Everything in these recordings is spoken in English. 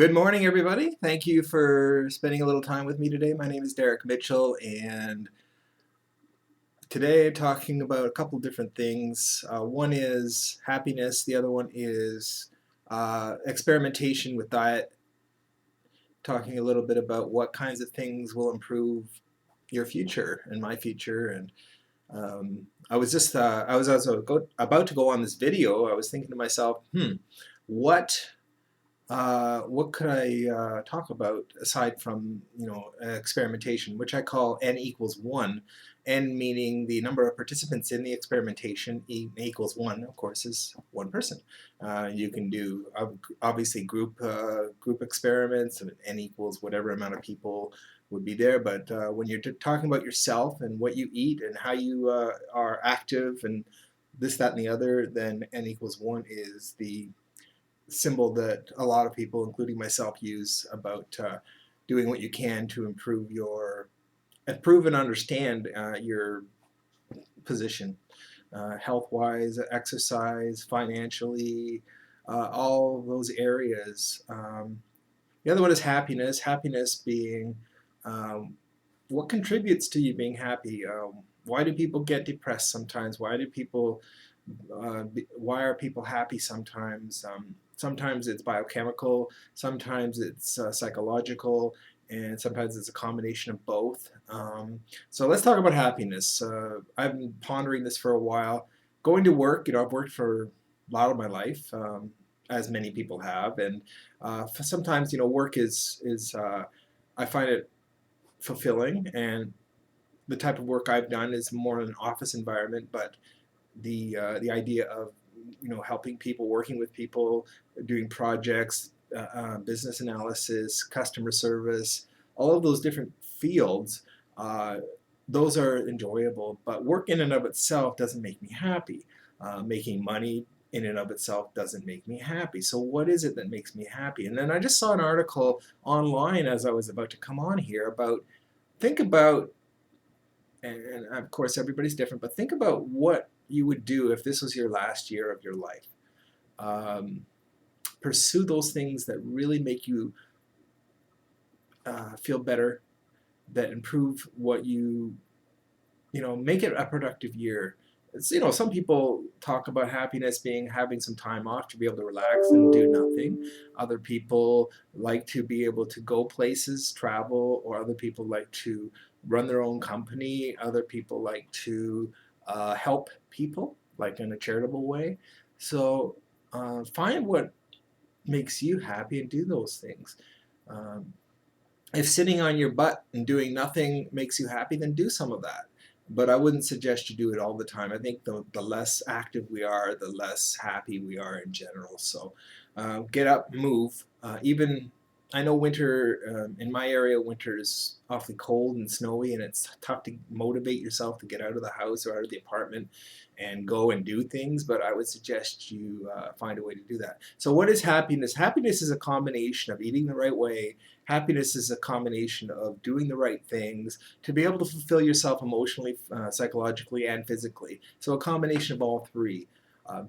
Good morning, everybody. Thank you for spending a little time with me today. My name is Derek Mitchell, and today I'm talking about a couple different things. One is happiness, the other one is experimentation with diet, talking a little bit about what kinds of things will improve your future and my future. And I was just, I was about to go on this video. I was thinking to myself, what what could I talk about aside from experimentation, which I call n equals one, n meaning the number of participants in the experimentation, equals one, of course, is one person. You can do obviously group experiments, and n equals whatever amount of people would be there. But when you're talking about yourself and what you eat and how you are active and this, that, and the other, then n equals one is the symbol that a lot of people, including myself, use about doing what you can to improve and understand your position, health-wise, exercise, financially, all those areas. The other one is happiness. Happiness being what contributes to you being happy. Why do people get depressed sometimes? Why are people happy sometimes? Sometimes it's biochemical, sometimes it's psychological, and sometimes it's a combination of both. So let's talk about happiness. I've been pondering this for a while. Going to work, I've worked for a lot of my life, as many people have, and sometimes, work is I find it fulfilling, and the type of work I've done is more in an office environment, but the idea of helping people, working with people, doing projects, business analysis, customer service, all of those different fields, uh, those are enjoyable. But work in and of itself doesn't make me happy. Making money in and of itself doesn't make me happy. So what is it that makes me happy? And then I just saw an article online as I was about to come on here about think about and of course everybody's different, but think about what you would do if this was your last year of your life. Um, Pursue those things that really make you feel better, that improve what make it a productive year. Some people talk about happiness being having some time off to be able to relax and do nothing. Other people like to be able to go places, travel, or other people like to run their own company. Other people like to help people, like in a charitable way. So find what makes you happy and do those things. Um, if sitting on your butt and doing nothing makes you happy, then do some of that. But I wouldn't suggest you do it all the time. I think the less active we are, the less happy we are in general. So get up, move. Even I know winter in my area, winter is awfully cold and snowy, and it's tough to motivate yourself to get out of the house or out of the apartment and go and do things. But I would suggest you find a way to do that. So, what is happiness? Happiness is a combination of eating the right way. Happiness is a combination of doing the right things to be able to fulfill yourself emotionally, psychologically, and physically. So a combination of all three.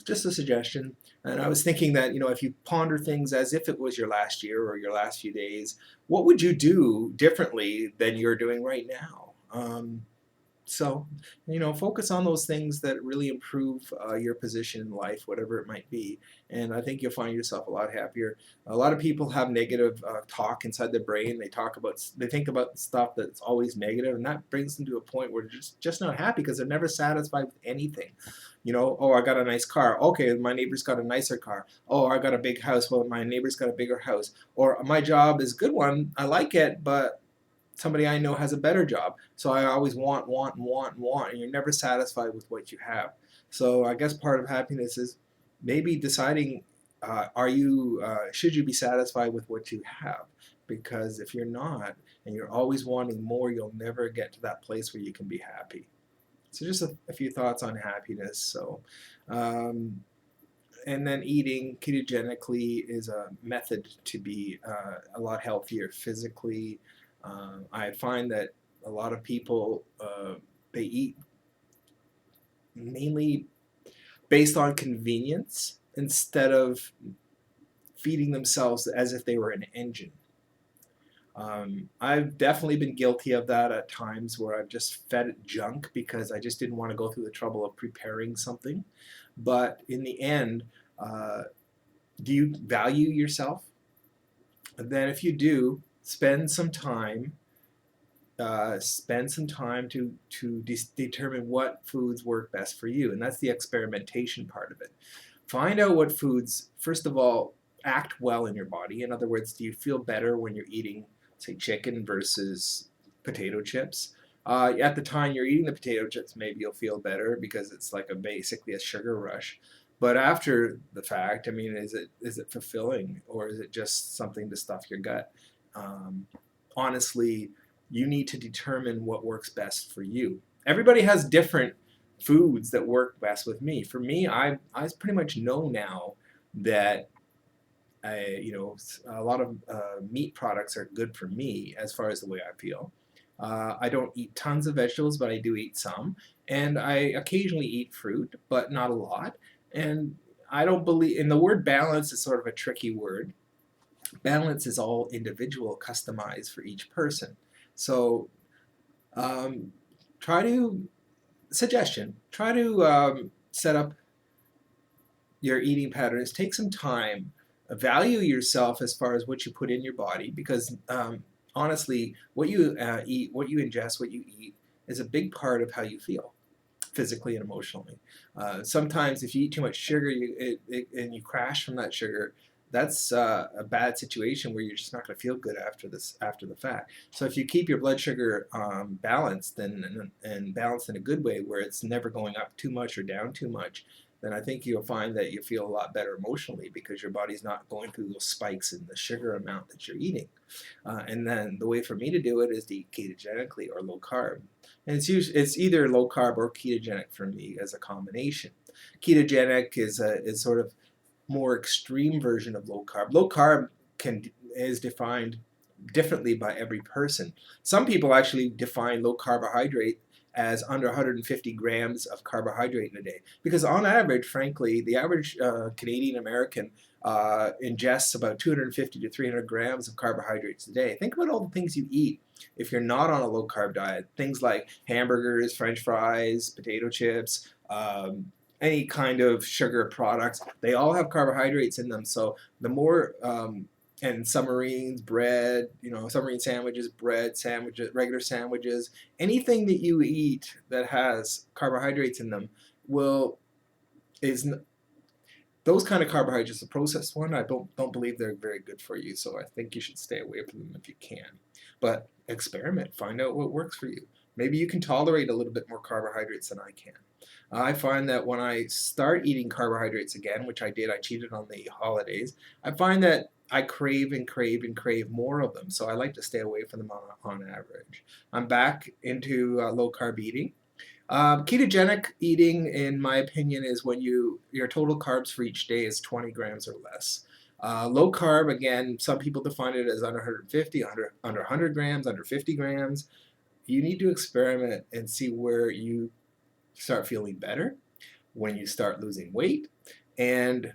Just a suggestion. And I was thinking that, if you ponder things as if it was your last year or your last few days, what would you do differently than you're doing right now? So, focus on those things that really improve your position in life, whatever it might be. And I think you'll find yourself a lot happier. A lot of people have negative talk inside their brain. They think about stuff that's always negative, and that brings them to a point where they're just not happy because they're never satisfied with anything. Oh, I got a nice car. Okay, my neighbor's got a nicer car. Oh, I got a big house. Well, my neighbor's got a bigger house. Or my job is a good one. I like it, but somebody I know has a better job. So I always want, want, want, want, and you're never satisfied with what you have. So I guess part of happiness is maybe deciding, should you be satisfied with what you have? Because if you're not, and you're always wanting more, you'll never get to that place where you can be happy. So just a few thoughts on happiness. So, um, and then eating ketogenically is a method to be a lot healthier physically. I find that a lot of people they eat mainly based on convenience instead of feeding themselves as if they were an engine. I've definitely been guilty of that at times where I've just fed it junk because I just didn't want to go through the trouble of preparing something. But in the end, uh, do you value yourself? And then if you do, spend some time to determine what foods work best for you, and that's the experimentation part of it. Find out what foods, first of all, act well in your body. In other words, do you feel better when you're eating, say, chicken versus potato chips? At the time you're eating the potato chips, maybe you'll feel better because it's like basically a sugar rush. But after the fact, I mean, is it fulfilling, or is it just something to stuff your gut? Um, Honestly, you need to determine what works best for you. Everybody has different foods that work best with me. For me, I pretty much know now that a lot of meat products are good for me as far as the way I feel. I don't eat tons of vegetables, but I do eat some, and I occasionally eat fruit, but not a lot. And I don't believe in the word balance is sort of a tricky word. Balance is all individual, customized for each person. So um, try to try to set up your eating patterns. Take some time, value yourself as far as what you put in your body, because honestly, what you eat, what you ingest, what you eat is a big part of how you feel physically and emotionally. Sometimes if you eat too much sugar and you crash from that sugar, that's a bad situation where you're just not going to feel good after the fact. So if you keep your blood sugar balanced and balanced in a good way, where it's never going up too much or down too much, then I think you'll find that you feel a lot better emotionally because your body's not going through those spikes in the sugar amount that you're eating. And then the way for me to do it is to eat ketogenically or low carb. And it's either low carb or ketogenic for me as a combination. Ketogenic is sort of more extreme version of low carb. Low carb is defined differently by every person. Some people actually define low carbohydrate as under 150 grams of carbohydrate in a day, because on average, frankly, the average Canadian American ingests about 250 to 300 grams of carbohydrates a day. Think about all the things you eat if you're not on a low carb diet. Things like hamburgers, French fries, potato chips, any kind of sugar products, they all have carbohydrates in them. So the more and submarines, bread, submarine sandwiches, bread sandwiches, regular sandwiches, anything that you eat that has carbohydrates in them will is those kind of carbohydrates. The processed one, I don't believe they're very good for you. So I think you should stay away from them if you can. But experiment, find out what works for you. Maybe you can tolerate a little bit more carbohydrates than I can. I find that when I start eating carbohydrates again, which I did, I cheated on the holidays, I find that I crave and crave and crave more of them. So I like to stay away from them on average. I'm back into low carb eating. Ketogenic eating, in my opinion, is when your total carbs for each day is 20 grams or less. Low carb, again, some people define it as under 150, under 100 grams, under 50 grams. You need to experiment and see where you start feeling better, when you start losing weight. And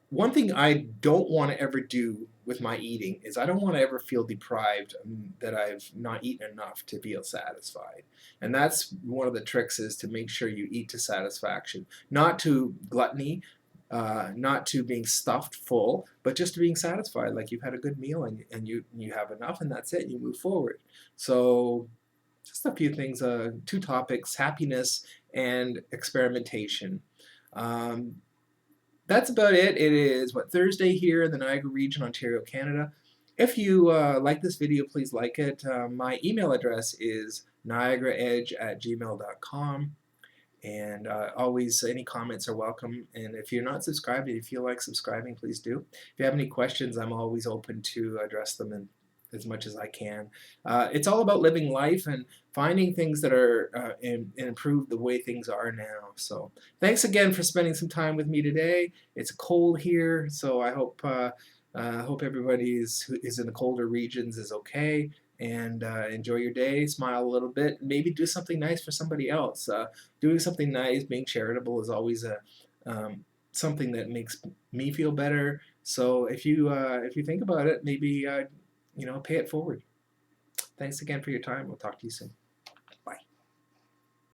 one thing I don't want to ever do with my eating is I don't want to ever feel deprived, that I've not eaten enough to feel satisfied. And that's one of the tricks, is to make sure you eat to satisfaction, not to gluttony, not to being stuffed full, but just to being satisfied, like you've had a good meal and you have enough, and that's it, you move forward. So just a few things, two topics: happiness and experimentation. Um, that's about it. It is Thursday here in the Niagara region, Ontario, Canada. If you like this video, please like it. My email address is niagaraedge@gmail.com. And always, any comments are welcome. And if you're not subscribed, if you feel like subscribing, please do. If you have any questions, I'm always open to address them as much as I can. It's all about living life and finding things that are improve the way things are now. So thanks again for spending some time with me today. It's cold here, so I hope everybody who is in the colder regions is okay. And enjoy your day, smile a little bit, and maybe do something nice for somebody else. Doing something nice, being charitable is always something that makes me feel better, So if you think about it, maybe pay it forward. Thanks again for your time. We'll talk to you soon.